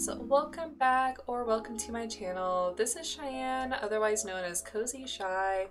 friends, welcome back or welcome to my channel. This is Cheyenne, otherwise known as Cozy Shy,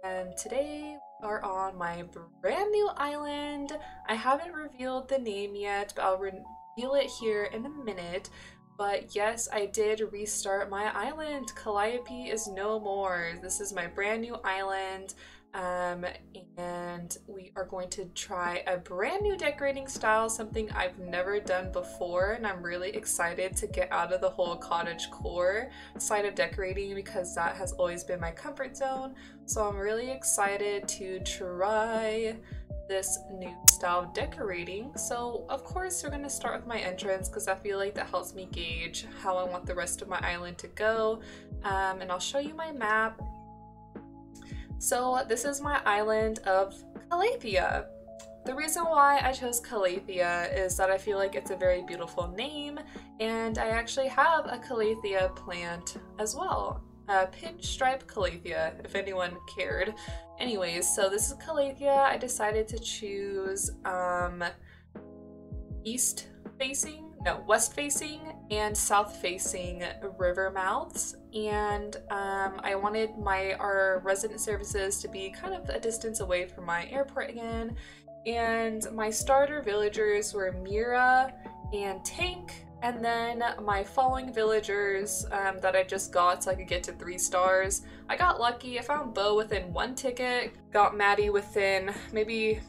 and today we are on my brand new island. I haven't revealed the name yet, but I'll reveal it here in a minute. But yes, I did restart my island. Calliope is no more. This is my brand new island. And we are going to try a brand new decorating style, something I've never done before, and I'm really excited to get out of the whole cottagecore side of decorating because that has always been my comfort zone. So I'm really excited to try this new style of decorating. So of course we're going to start with my entrance because I feel like that helps me gauge how I want the rest of my island to go, and I'll show you my map. So this is my island of Calapia. The reason why I chose Calapia is that I feel like it's a very beautiful name, and I actually have a Calathea plant as well. Pinstripe Calathea, if anyone cared. Anyways, so this is Calathea. I decided to choose west facing and south facing river mouths, and I wanted our resident services to be kind of a distance away from my airport again, and my starter villagers were Mira and Tank, and then my following villagers that I just got so I could get to 3 stars. I got lucky. I found Bo within 1 ticket, got Maddie within maybe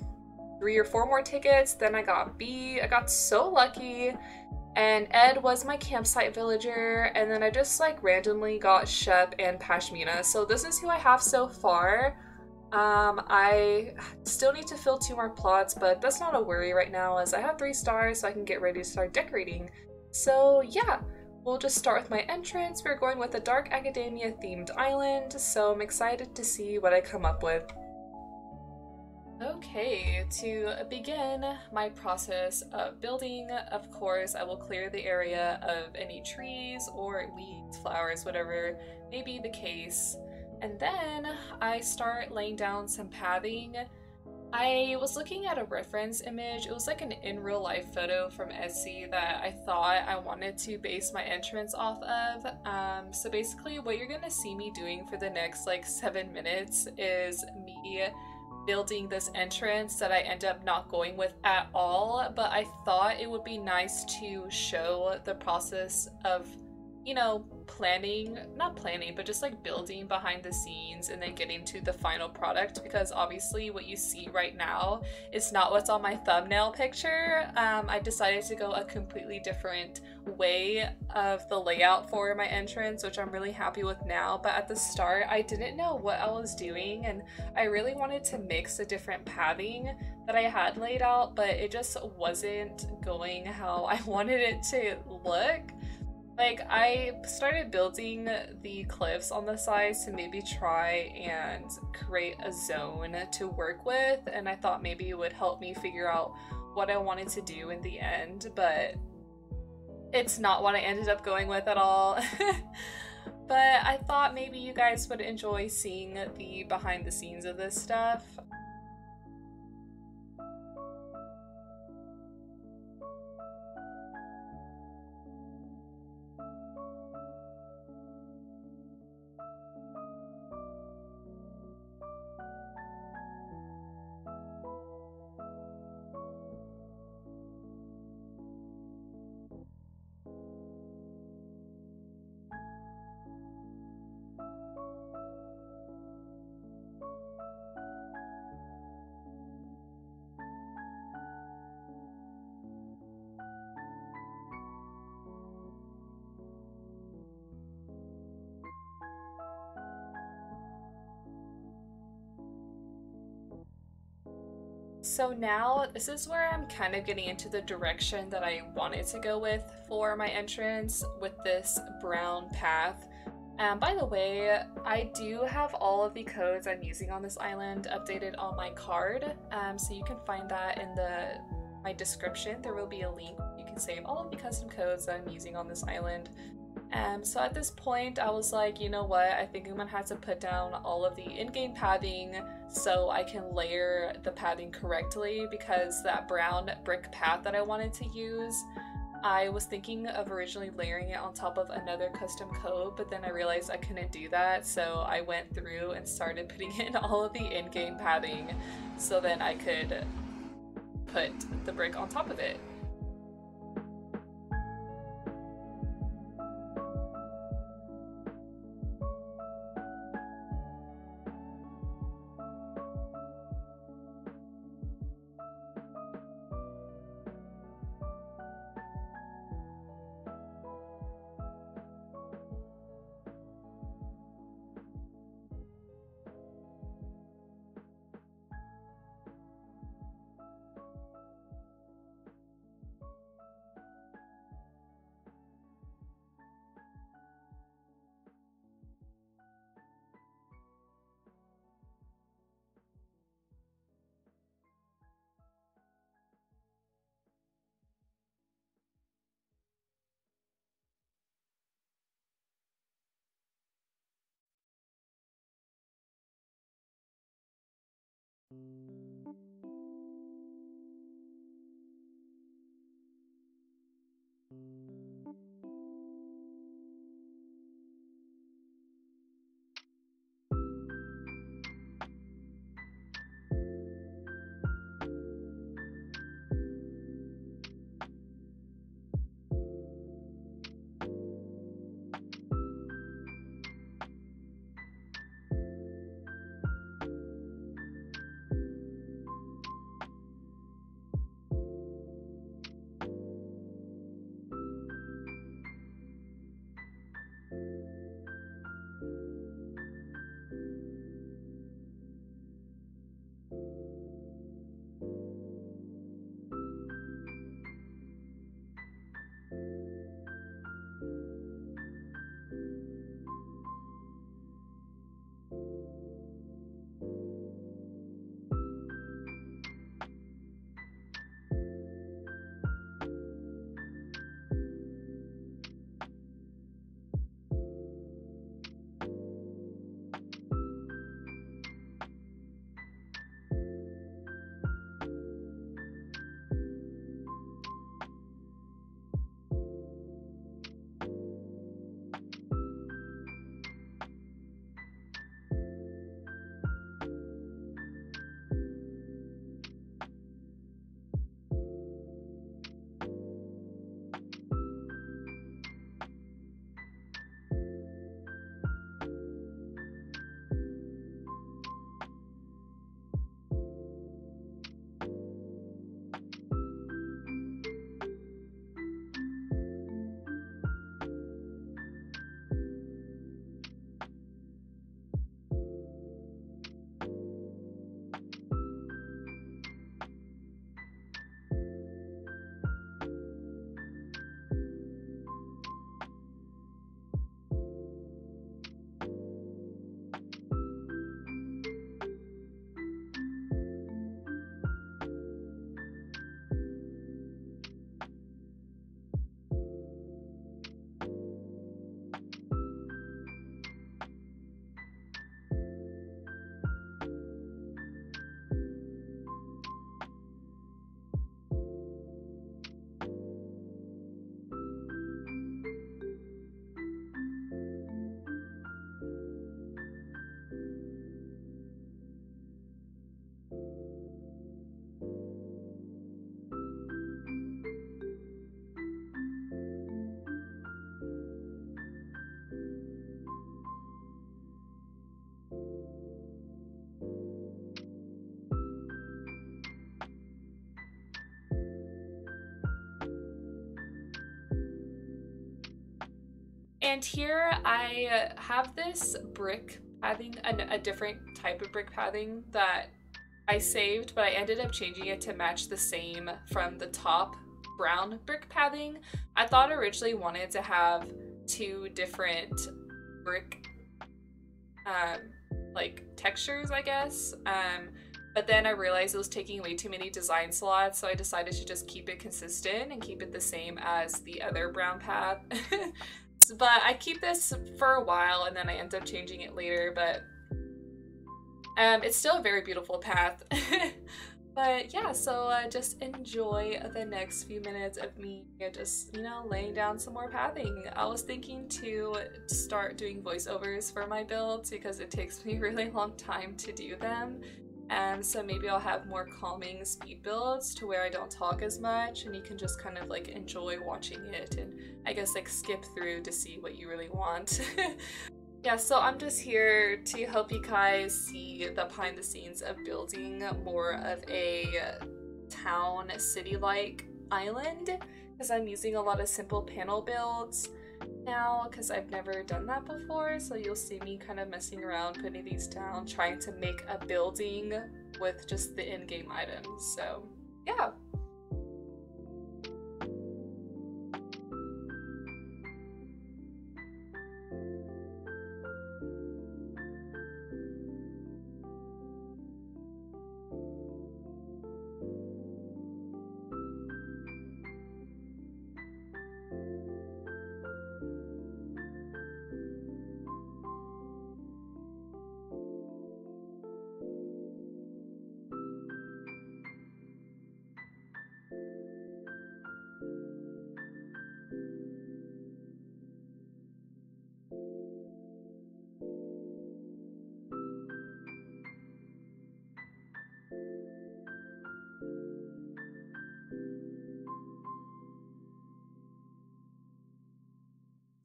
3 or 4 more tickets, then I got B. I got so lucky. And Ed was my campsite villager, and then I just like randomly got Shep and Pashmina. So this is who I have so far. I still need to fill 2 more plots, but that's not a worry right now as I have 3 stars so I can get ready to start decorating. So yeah, we'll just start with my entrance. We're going with a Dark Academia themed island, so I'm excited to see what I come up with. Okay, to begin my process of building, of course, I will clear the area of any trees or weeds, flowers, whatever may be the case. And then I start laying down some pathing. I was looking at a reference image. It was like an in real life photo from Etsy that I thought I wanted to base my entrance off of. So basically what you're gonna see me doing for the next like 7 minutes is me building this entrance that I end up not going with at all, but I thought it would be nice to show the process of, you know, not planning, but just like building behind the scenes and then getting to the final product, because obviously what you see right now is not what's on my thumbnail picture. I decided to go a completely different way of the layout for my entrance, which I'm really happy with now, but at the start I didn't know what I was doing, and I really wanted to mix the different pathing that I had laid out, but it just wasn't going how I wanted it to look. Like, I started building the cliffs on the sides to maybe try and create a zone to work with, and I thought maybe it would help me figure out what I wanted to do in the end, but it's not what I ended up going with at all. But I thought maybe you guys would enjoy seeing the behind the scenes of this stuff. So now this is where I'm kind of getting into the direction that I wanted to go with for my entrance with this brown path. By the way, I do have all of the codes I'm using on this island updated on my card, so you can find that in my description. There will be a link where you can save all of the custom codes that I'm using on this island. So at this point I was like, you know what, I think I'm gonna have to put down all of the in-game pathing so I can layer the pathing correctly, because that brown brick path that I wanted to use I was thinking of originally layering it on top of another custom coat, but then I realized I couldn't do that, so I went through and started putting in all of the in-game padding so then I could put the brick on top of it. And here I have this brick pathing, a different type of brick pathing that I saved, but I ended up changing it to match the same from the top brown brick pathing. I thought originally wanted to have two different brick um, like textures, I guess. But then I realized it was taking way too many design slots, so I decided to just keep it consistent and keep it the same as the other brown path. But I keep this for a while and then I end up changing it later, but it's still a very beautiful path. But yeah, so just enjoy the next few minutes of me just, you know, laying down some more pathing. I was thinking to start doing voiceovers for my builds because it takes me a really long time to do them. And so maybe I'll have more calming speed builds to where I don't talk as much and you can just kind of like enjoy watching it and I guess like skip through to see what you really want. Yeah, so I'm just here to help you guys see the behind the scenes of building more of a town city-like island because I'm using a lot of simple panel builds now because I've never done that before. So you'll see me kind of messing around, putting these down, trying to make a building with just the in-game items. So yeah.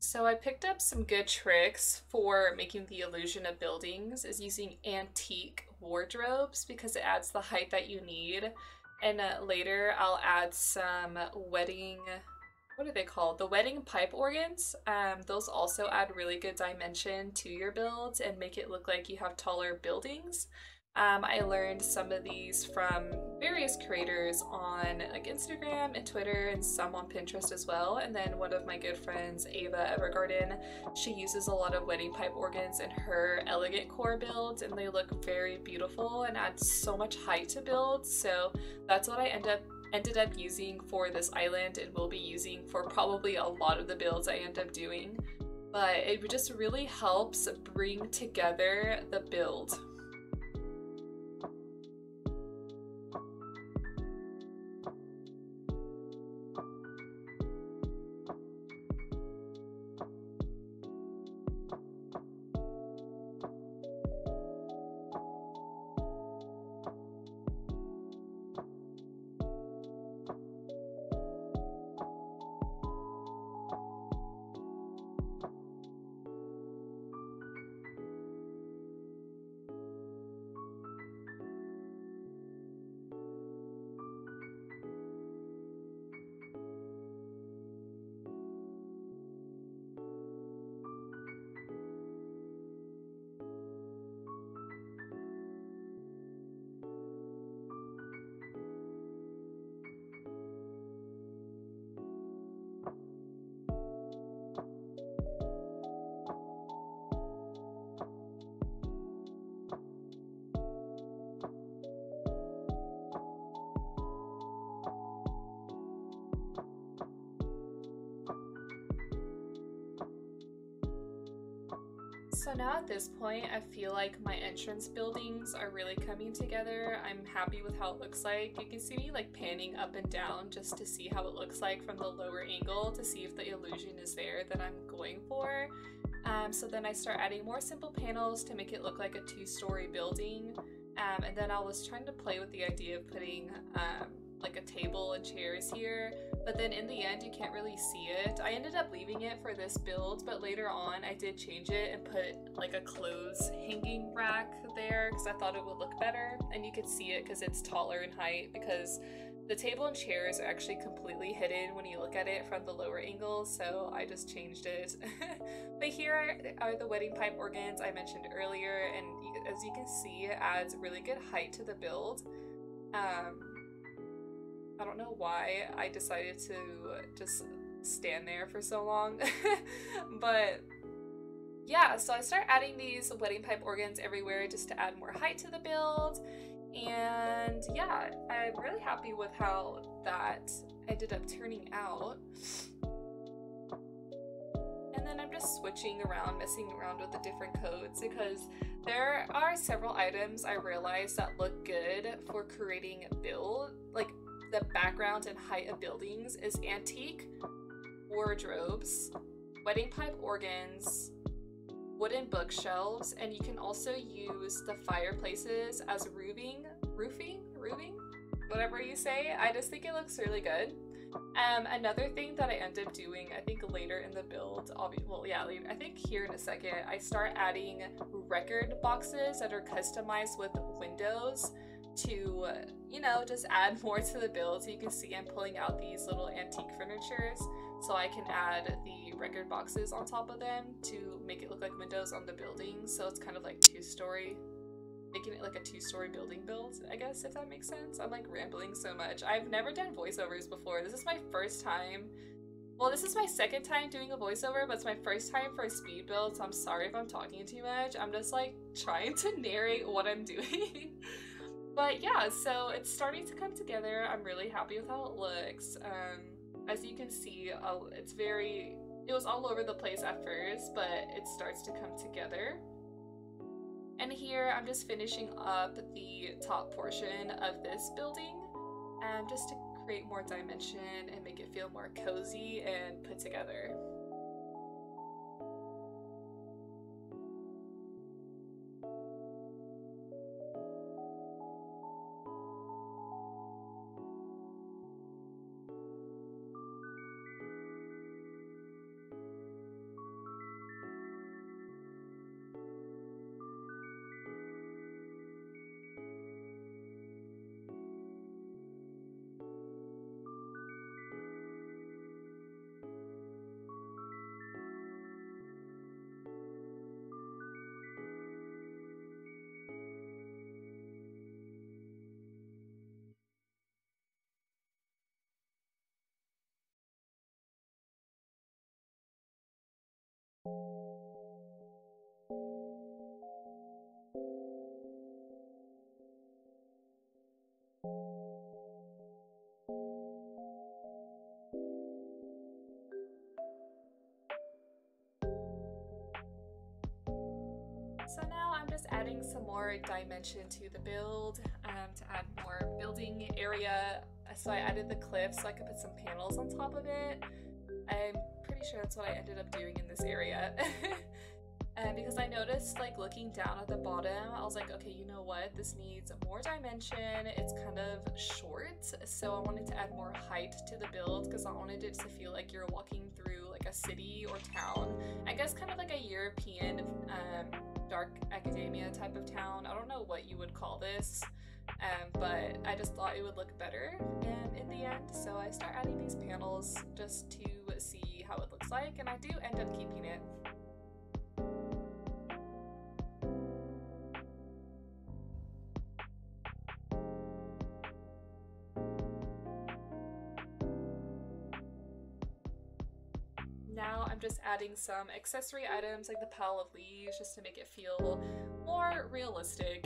So I picked up some good tricks for making the illusion of buildings is using antique wardrobes because it adds the height that you need. And later I'll add some wedding, what are they called? The wedding pipe organs. Those also add really good dimension to your builds and make it look like you have taller buildings. I learned some of these from various creators on like Instagram and Twitter and some on Pinterest as well. And then one of my good friends, Ava Evergarden, she uses a lot of wedding pipe organs in her elegant core builds and they look very beautiful and add so much height to builds. So that's what I ended up using for this island and will be using for probably a lot of the builds I end up doing. But it just really helps bring together the build. So now at this point, I feel like my entrance buildings are really coming together. I'm happy with how it looks like. You can see me like panning up and down just to see how it looks like from the lower angle to see if the illusion is there that I'm going for. So then I start adding more simple panels to make it look like a two-story building. And then I was trying to play with the idea of putting like a table and chairs here, but then in the end you can't really see it. I ended up leaving it for this build, but later on I did change it and put like a clothes hanging rack there because I thought it would look better, and you could see it because it's taller in height because the table and chairs are actually completely hidden when you look at it from the lower angle, so I just changed it. But here are the wedding pipe organs I mentioned earlier, and as you can see, it adds really good height to the build. I don't know why I decided to just stand there for so long, but yeah, so I start adding these wedding pipe organs everywhere just to add more height to the build, and yeah, I'm really happy with how that ended up turning out. And and then I'm just switching around, messing around with the different codes because there are several items I realized that look good for creating build, like the background and height of buildings is antique wardrobes, wedding pipe organs, wooden bookshelves, and you can also use the fireplaces as roofing, whatever you say. I just think it looks really good. Another thing that I end up doing, I think later in the build, I think here in a second, I start adding record boxes that are customized with windows to, you know, just add more to the build. So you can see I'm pulling out these little antique furnitures so I can add the record boxes on top of them to make it look like windows on the building. So it's kind of like two-story, making it like a two-story building build, I guess, if that makes sense. I'm like rambling so much. I've never done voiceovers before. This is my first time. Well, this is my second time doing a voiceover, but it's my first time for a speed build, so I'm sorry if I'm talking too much. I'm just like trying to narrate what I'm doing. But yeah, so it's starting to come together. I'm really happy with how it looks. As you can see, it was all over the place at first, but it starts to come together. And here I'm just finishing up the top portion of this building, just to create more dimension and make it feel more cozy and put together. So now I'm just adding some more dimension to the build to add more building area. So I added the cliff so I could put some panels on top of it. I'm pretty sure that's what I ended up doing in this area. Because I noticed, like, looking down at the bottom, I was like, okay, you know what? This needs more dimension. It's kind of short, so I wanted to add more height to the build because I wanted it to feel like you're walking through like a city or town. I guess kind of like a European dark academia type of town. I don't know what you would call this, but I just thought it would look better in the end. So I start adding these panels just to see how it looks like, and I do end up keeping it. Now I'm just adding some accessory items like the pile of leaves just to make it feel more realistic.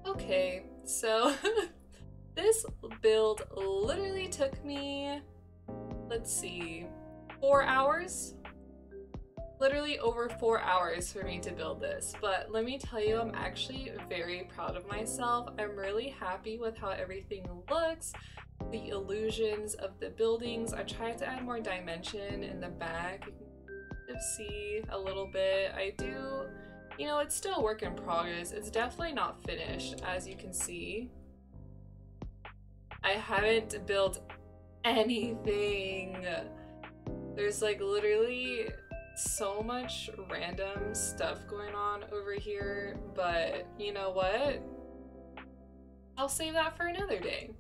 Okay, so this build literally took me, let's see, 4 hours? Literally over 4 hours for me to build this, but let me tell you, I'm actually very proud of myself. I'm really happy with how everything looks, the illusions of the buildings. I tried to add more dimension in the back. You can kind of see a little bit. I do, you know, it's still a work in progress. It's definitely not finished, as you can see. I haven't built anything. There's like literally so much random stuff going on over here, but you know what? I'll save that for another day.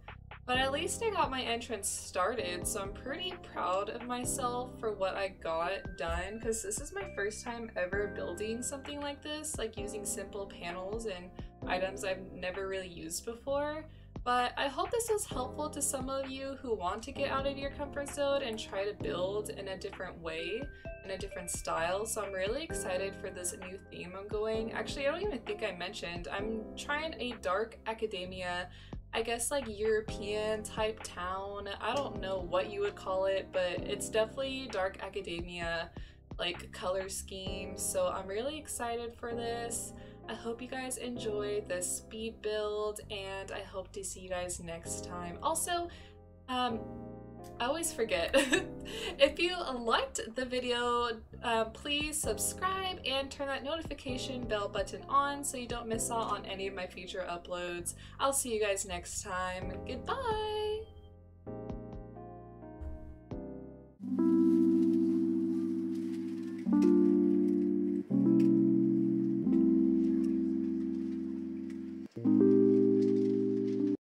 But at least I got my entrance started, so I'm pretty proud of myself for what I got done, because this is my first time ever building something like this, like using simple panels and items I've never really used before. But I hope this was helpful to some of you who want to get out of your comfort zone and try to build in a different way, in a different style. So I'm really excited for this new theme I'm going. Actually, I don't even think I mentioned, I'm trying a dark academia, I guess like European type town. I don't know what you would call it, but it's definitely dark academia, like color scheme. So I'm really excited for this. I hope you guys enjoy this speed build, and I hope to see you guys next time. Also, I always forget, if you liked the video, please subscribe and turn that notification bell button on so you don't miss out on any of my future uploads. I'll see you guys next time. Goodbye!